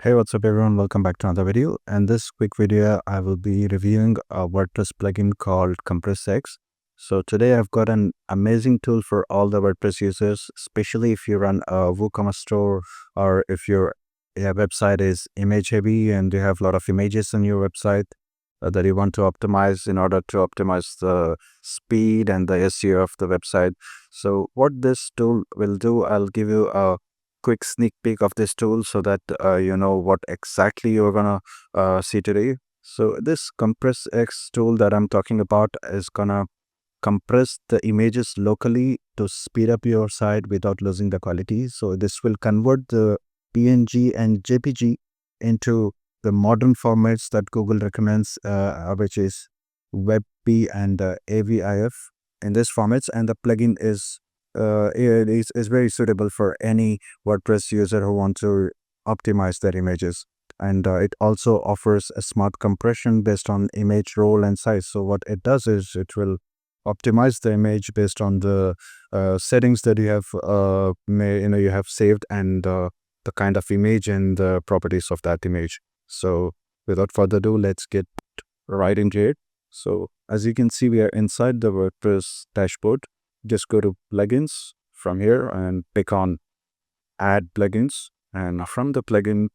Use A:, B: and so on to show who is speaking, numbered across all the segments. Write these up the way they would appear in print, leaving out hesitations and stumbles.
A: Hey, what's up everyone? Welcome back to another video. In this quick video, I will be reviewing a WordPress plugin called CompressX. So today I've got an amazing tool for all the WordPress users, especially if you run a WooCommerce store or if your website is image heavy and you have a lot of images on your website that you want to optimize in order to optimize the speed and the SEO of the website. So what this tool will do, I'll give you a quick sneak peek of this tool so that you know what exactly you're gonna see today. So this CompressX tool that I'm talking about is gonna compress the images locally to speed up your site without losing the quality. So this will convert the PNG and JPG into the modern formats that Google recommends, which is WebP and AVIF in this formats. And the plugin is very suitable for any WordPress user who wants to optimize their images. And it also offers a smart compression based on image role and size. So what it does is it will optimize the image based on the settings that you have you have saved and the kind of image and the properties of that image. So without further ado, let's get right into it. So as you can see, we are inside the WordPress dashboard. Just go to plugins from here and pick on add plugins, and from the plugin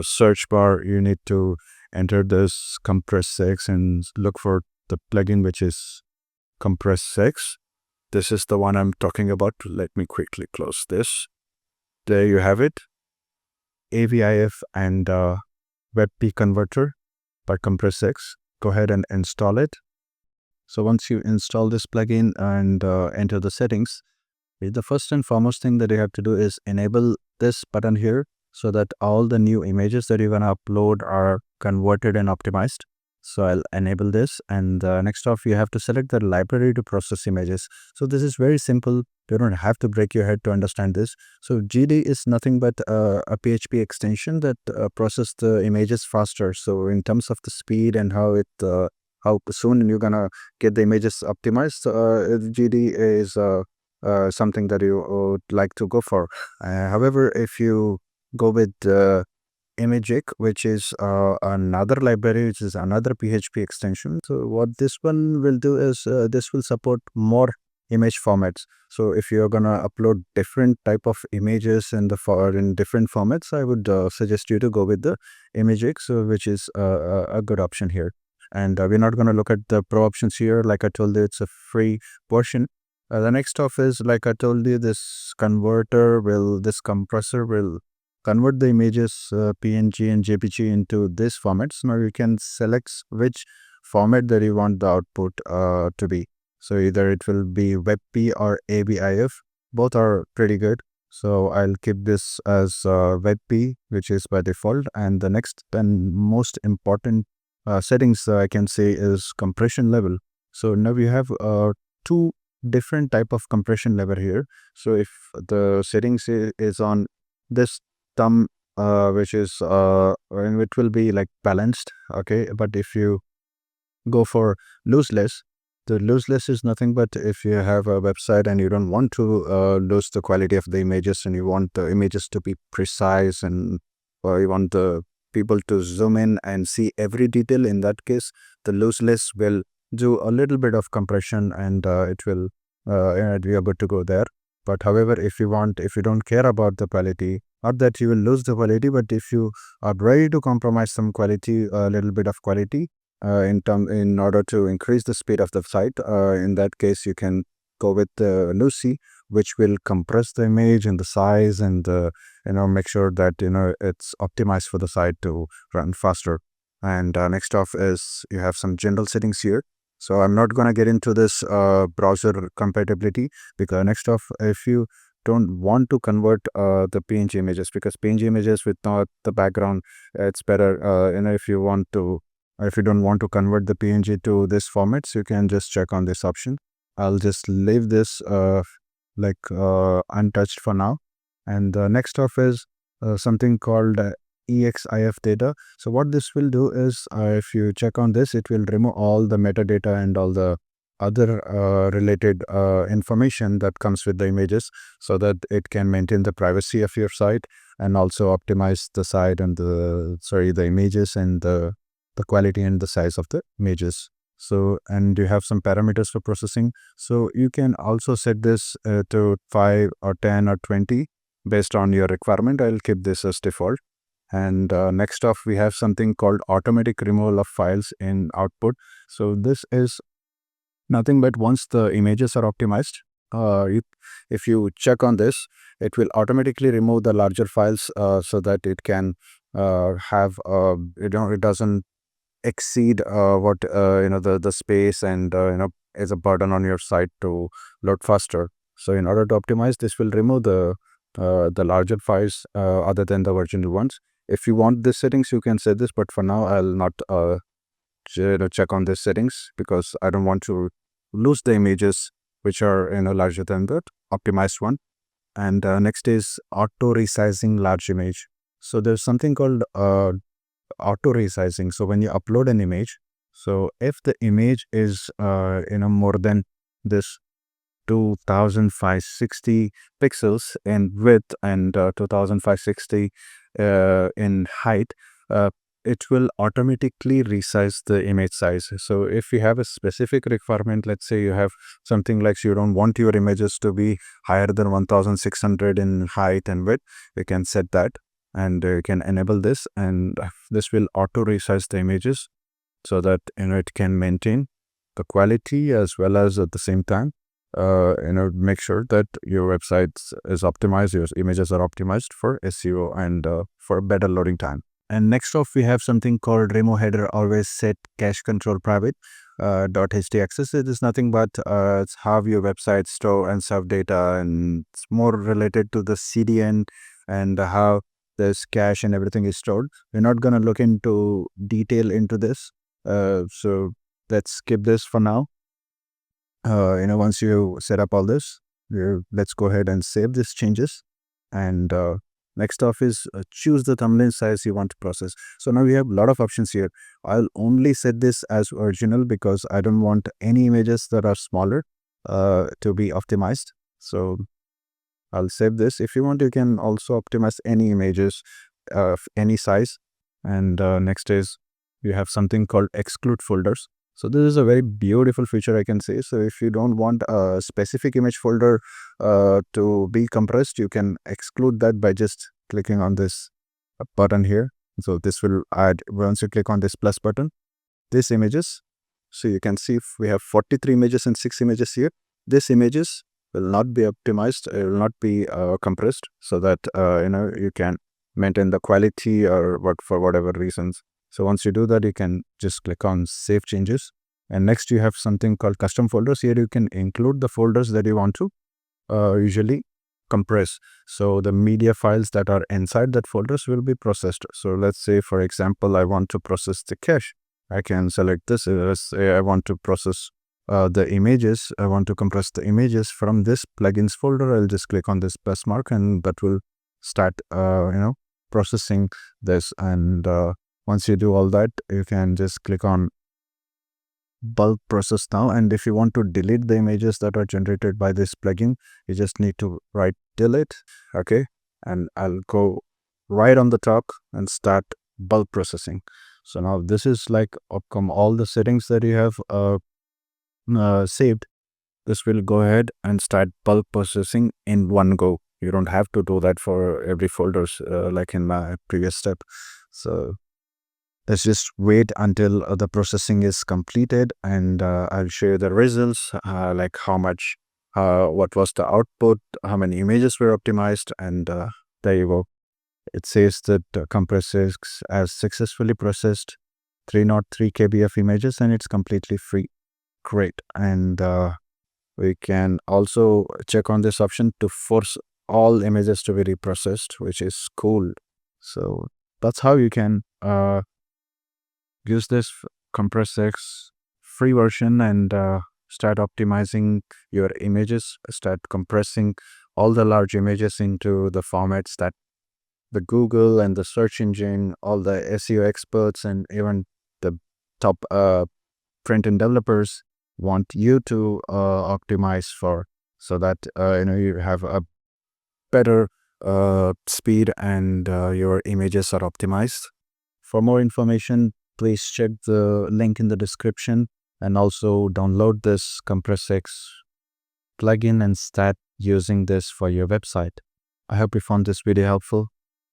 A: search bar you need to enter this CompressX and look for the plugin which is CompressX. This is the one I'm talking about. Let me quickly close this. There you have it. AVIF and WebP converter by CompressX. Go ahead and install it. So once you install this plugin and enter the settings, the first and foremost thing that you have to do is enable this button here so that all the new images that you're going to upload are converted and optimized. So I'll enable this, and next off you have to select the library to process images. So this is very simple. You don't have to break your head to understand this. So GD is nothing but a PHP extension that processes the images faster. So in terms of the speed and how soon you're gonna get the images optimized, GD is something that you would like to go for. However, if you go with Imagic, which is another library, which is another PHP extension. So what this one will do is this will support more image formats. So if you're gonna upload different type of images in in different formats, I would suggest you to go with the Imagic, so which is a good option here. And we're not gonna look at the pro options here. Like I told you, it's a free version. The next off is, like I told you, this compressor will convert the images PNG and JPG into this formats. Now you can select which format that you want the output to be. So either it will be WebP or AVIF. Both are pretty good. So I'll keep this as WebP, which is by default. And the next and most important settings I can say is compression level. So now we have two different type of compression level here. So if the settings is on this thumb, which is and it will be like balanced, okay, but if you go for lossless, the lossless is nothing but if you have a website and you don't want to lose the quality of the images and you want the images to be precise, and or you want the people to zoom in and see every detail. In that case, the lossless will do a little bit of compression and it will we are good to go there. But however, if you don't care about the quality, not that you will lose the quality, but if you are ready to compromise some quality, a little bit of quality in order to increase the speed of the site, in that case you can go with the Lucy, which will compress the image and the size and make sure that it's optimized for the site to run faster. And next off is you have some general settings here. So I'm not going to get into this browser compatibility, because next off, if you don't want to convert the PNG images, because PNG images with not the background, it's better if you don't want to convert the PNG to this formats, you can just check on this option. I'll just leave this untouched for now. And next off is something called EXIF data. So what this will do is if you check on this, it will remove all the metadata and all the other related information that comes with the images, so that it can maintain the privacy of your site and also optimize the site and the images and the quality and the size of the images. So, and you have some parameters for processing. So you can also set this to 5 or 10 or 20 based on your requirement. I'll keep this as default. And next off, we have something called automatic removal of files in output. So this is nothing but once the images are optimized, if you check on this, it will automatically remove the larger files so that it can have, it doesn't exceed what the space, and is a burden on your site to load faster. So in order to optimize, this will remove the larger files other than the original ones. If you want these settings, you can set this, but for now I'll not check on these settings, because I don't want to lose the images which are larger than the optimized one. And next is auto resizing large image. So there's something called auto resizing. So when you upload an image, so if the image is more than this 2560 pixels in width and 2560 in height, it will automatically resize the image size. So if you have a specific requirement, let's say you have something like you don't want your images to be higher than 1600 in height and width, you can set that, and you can enable this, and this will auto resize the images so that it can maintain the quality as well as at the same time make sure that your website is optimized, your images are optimized for SEO and for better loading time. And next off, we have something called remove header always set cache control private .htaccess. It is nothing but it's how your website store and serve data, and it's more related to the CDN and how this cache and everything is stored. We're not going to look into detail into this, so let's skip this for now. Once you set up all this, let's go ahead and save these changes. And next off is choose the thumbnail size you want to process. So now we have a lot of options here. I'll only set this as original because I don't want any images that are smaller to be optimized. So I'll save this. If you want, you can also optimize any images of any size. And next is you have something called exclude folders. So this is a very beautiful feature, I can say. So if you don't want a specific image folder to be compressed, you can exclude that by just clicking on this button here. So this will add, once you click on this plus button, these images. So you can see if we have 43 images and 6 images here. These images will not be optimized, it will not be compressed, so that you can maintain the quality or for whatever reasons. So once you do that, you can just click on save changes. And next you have something called custom folders. Here you can include the folders that you want to usually compress. So the media files that are inside that folders will be processed. So let's say, for example, I want to process the cache. I can select this. Let's say I want to process the images. I want to compress the images from this plugins folder. I'll just click on this plus mark, and that will start processing this. And once you do all that, you can just click on bulk process now. And if you want to delete the images that are generated by this plugin, you just need to write delete. Okay, and I'll go right on the top and start bulk processing. So now this is like outcome all the settings that you have saved. This will go ahead and start bulk processing in one go. You don't have to do that for every folders like in my previous step. So let's just wait until the processing is completed, and I'll show you the results, like how much, what was the output, how many images were optimized, and there you go. It says that CompressX has successfully processed 303 KB of images, and it's completely free. Great. And we can also check on this option to force all images to be reprocessed, which is cool. So that's how you can use this CompressX free version and start optimizing your images, start compressing all the large images into the formats that the Google and the search engine, all the SEO experts, and even the top front-end developers want you to optimize for, so that you have a better speed and your images are optimized. For more information, please check the link in the description and also download this CompressX plugin and start using this for your website. I hope you found this video helpful.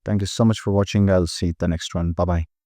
A: Thank you so much for watching. I'll see you in the next one. Bye bye.